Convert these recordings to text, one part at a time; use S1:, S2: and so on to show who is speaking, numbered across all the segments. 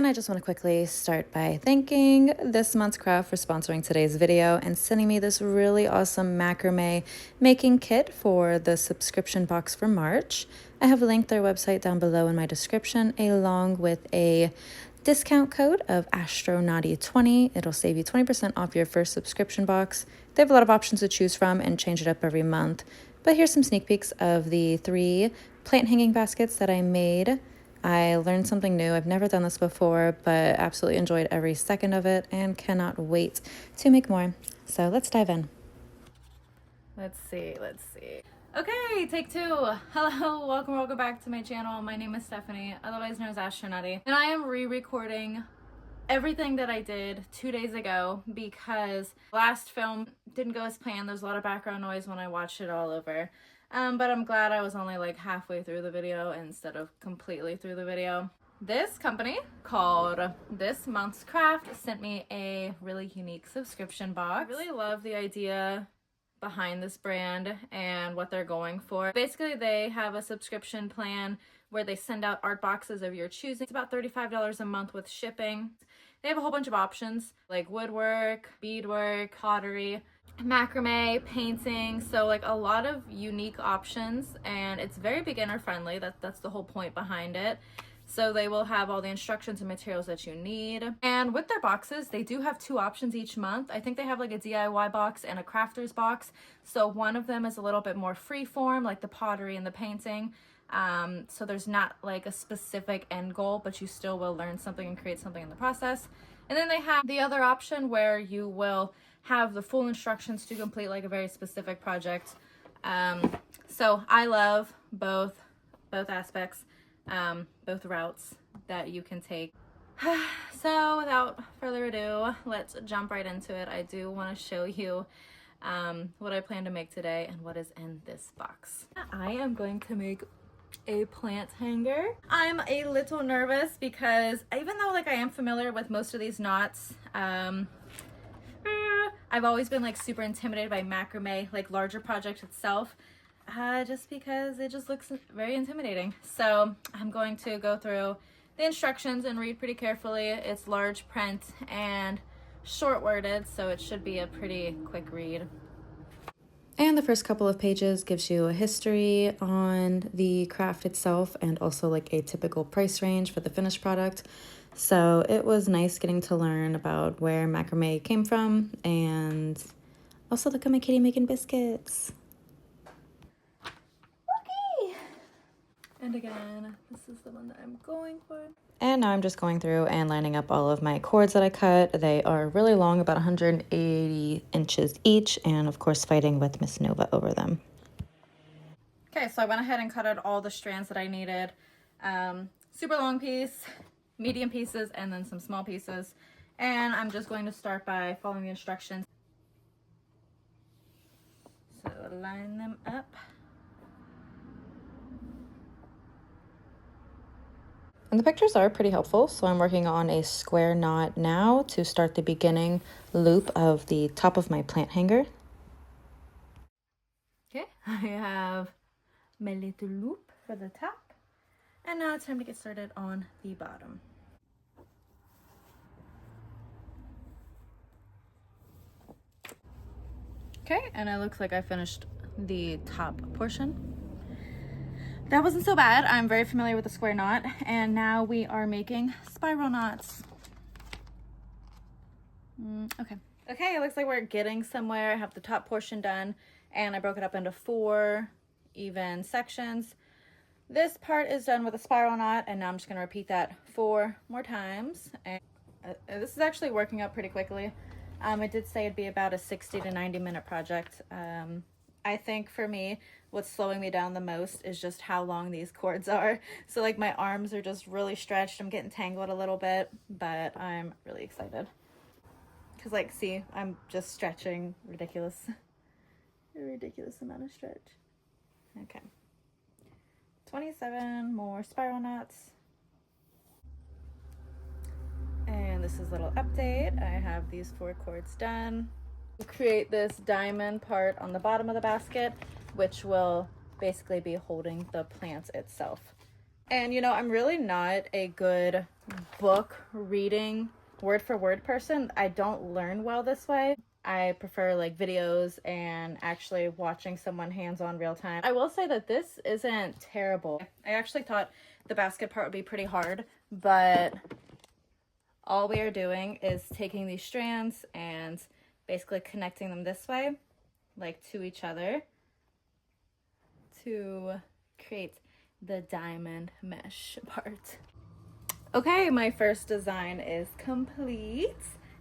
S1: And I just want to quickly start by thanking This Month's Craft for sponsoring today's video and sending me this really awesome macrame making kit for the subscription box for March. I have linked their website down below in my description, along with a discount code of AstroKnotty20. It'll save you 20% off your first subscription box. They have a lot of options to choose from and change it up every month. But here's some sneak peeks of the 3 plant hanging baskets that I made. I learned something new. I've never done this before, but absolutely enjoyed every second of it and cannot wait to make more. So let's dive in. Let's see. Okay, take 2. Hello, welcome back to my channel. My name is Stephanie, otherwise known as AstroKnotty, and I am re-recording everything that I did 2 days ago because last film didn't go as planned. There's a lot of background noise when I watched it all over. But I'm glad I was only like halfway through the video instead of completely through the video. This company called This Month's Craft sent me a really unique subscription box. I really love the idea behind this brand and what they're going for. Basically, they have a subscription plan where they send out art boxes of your choosing. It's about $35 a month with shipping. They have a whole bunch of options like woodwork, beadwork, pottery, macrame, painting, so like a lot of unique options, and it's very beginner friendly. That's the whole point behind it. So they will have all the instructions and materials that you need. And with their boxes, they do have 2 options each month. I think they have like a DIY box and a crafter's box. So one of them is a little bit more free form, like the pottery and the painting. So there's not like a specific end goal, but you still will learn something and create something in the process. And then they have the other option where you will have the full instructions to complete like a very specific project. So I love both aspects, both routes that you can take. So without further ado, let's jump right into it. I do want to show you what I plan to make today and what is in this box. I am going to make a plant hanger. I'm a little nervous because even though like I am familiar with most of these knots, I've always been like super intimidated by macrame, like larger project itself, just because it just looks very intimidating. So I'm going to go through the instructions and read pretty carefully. It's large print and short worded, so it should be a pretty quick read. And the first couple of pages gives you a history on the craft itself and also like a typical price range for the finished product. So it was nice getting to learn about where macrame came from, and also look at my kitty making biscuits. Okay. And again, this is the one that I'm going for. And now I'm just going through and lining up all of my cords that I cut. They are really long, about 180 inches each, and of course fighting with Miss Nova over them. Okay, so I went ahead and cut out all the strands that I needed. Super long piece, medium pieces, and then some small pieces. And I'm just going to start by following the instructions. So line them up. And the pictures are pretty helpful, so I'm working on a square knot now to start the beginning loop of the top of my plant hanger. Okay, I have my little loop for the top, and now it's time to get started on the bottom. Okay, and it looks like I finished the top portion. That wasn't so bad. I'm very familiar with the square knot, and now we are making spiral knots. Okay, it looks like we're getting somewhere. I have the top portion done, and I broke it up into 4 even sections. This part is done with a spiral knot, and now I'm just going to repeat that 4 more times. And this is actually working out pretty quickly. It did say it'd be about a 60 to 90 minute project. I think for me, what's slowing me down the most is just how long these cords are. So like my arms are just really stretched. I'm getting tangled a little bit, but I'm really excited. Cause like, see, I'm just stretching a ridiculous amount of stretch. Okay. 27 more spiral knots. And this is a little update. I have these 4 cords done. Create this diamond part on the bottom of the basket, which will basically be holding the plant itself. And you know, I'm really not a good book reading word for word person. I don't learn well this way. I prefer like videos and actually watching someone hands-on real time. I will say that this isn't terrible. I actually thought the basket part would be pretty hard, but all we are doing is taking these strands and basically connecting them this way, like to each other, to create the diamond mesh part. Okay, my first design is complete.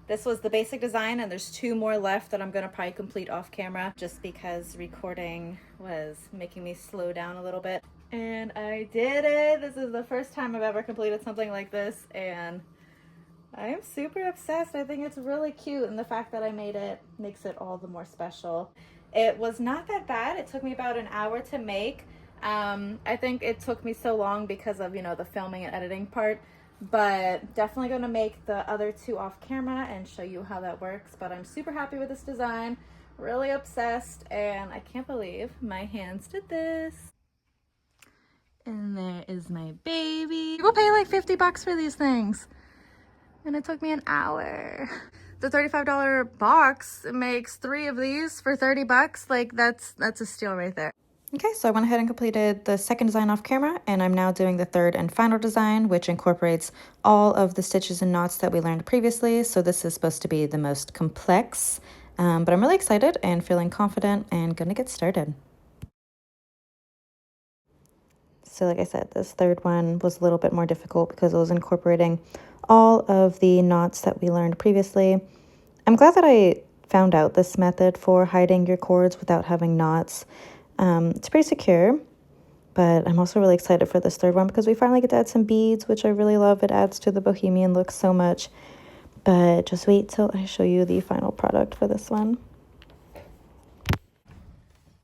S1: This was the basic design, and there's 2 more left that I'm gonna probably complete off camera just because recording was making me slow down a little bit. And I did it. This is the first time I've ever completed something like this, and I am super obsessed. I think it's really cute, and the fact that I made it makes it all the more special. It was not that bad. It took me about an hour to make. I think it took me so long because of, you know, the filming and editing part, but definitely going to make the other 2 off camera and show you how that works. But I'm super happy with this design, really obsessed, and I can't believe my hands did this. And there is my baby. People pay like 50 bucks for these things, and it took me an hour. The $35 box makes 3 of these for 30 bucks. Like that's a steal right there. Okay, so I went ahead and completed the second design off camera, and I'm now doing the third and final design, which incorporates all of the stitches and knots that we learned previously. So this is supposed to be the most complex, but I'm really excited and feeling confident and gonna get started. So like I said, this third one was a little bit more difficult because it was incorporating all of the knots that we learned previously. I'm glad that I found out this method for hiding your cords without having knots. It's pretty secure, but I'm also really excited for this third one because we finally get to add some beads, which I really love. It adds to the bohemian look so much. But just wait till I show you the final product for this one.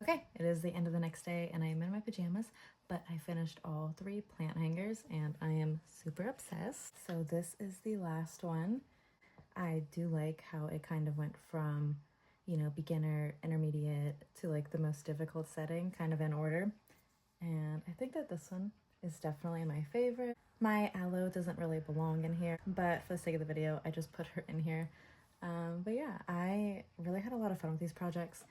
S1: Okay, it is the end of the next day and I am in my pajamas, but I finished all 3 plant hangers and I am super obsessed. So this is the last one. I do like how it kind of went from, you know, beginner, intermediate to like the most difficult setting, kind of in order. And I think that this one is definitely my favorite. My aloe doesn't really belong in here, but for the sake of the video, I just put her in here. But yeah, I really had a lot of fun with these projects.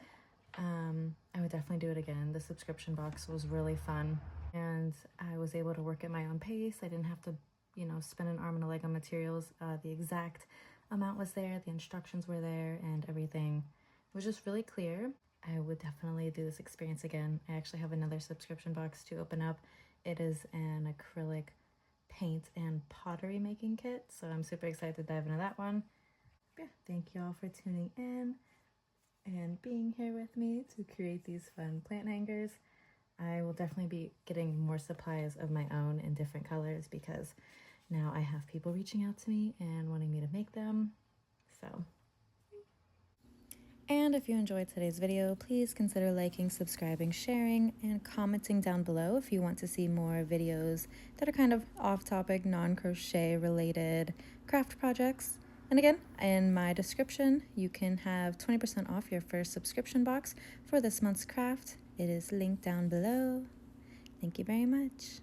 S1: I would definitely do it again. The subscription box was really fun, and I was able to work at my own pace. I didn't have to, you know, spend an arm and a leg on materials. The exact amount was there, the instructions were there, and everything was just really clear. I would definitely do this experience again. I actually have another subscription box to open up. It is an acrylic paint and pottery making kit, so I'm super excited to dive into that one. Yeah, thank you all for tuning in and being here with me to create these fun plant hangers. I will definitely be getting more supplies of my own in different colors because now I have people reaching out to me and wanting me to make them. So, and if you enjoyed today's video, please consider liking, subscribing, sharing, and commenting down below if you want to see more videos that are kind of off-topic, non-crochet related craft projects. And again, in my description, you can have 20% off your first subscription box for this month's craft. It is linked down below. Thank you very much.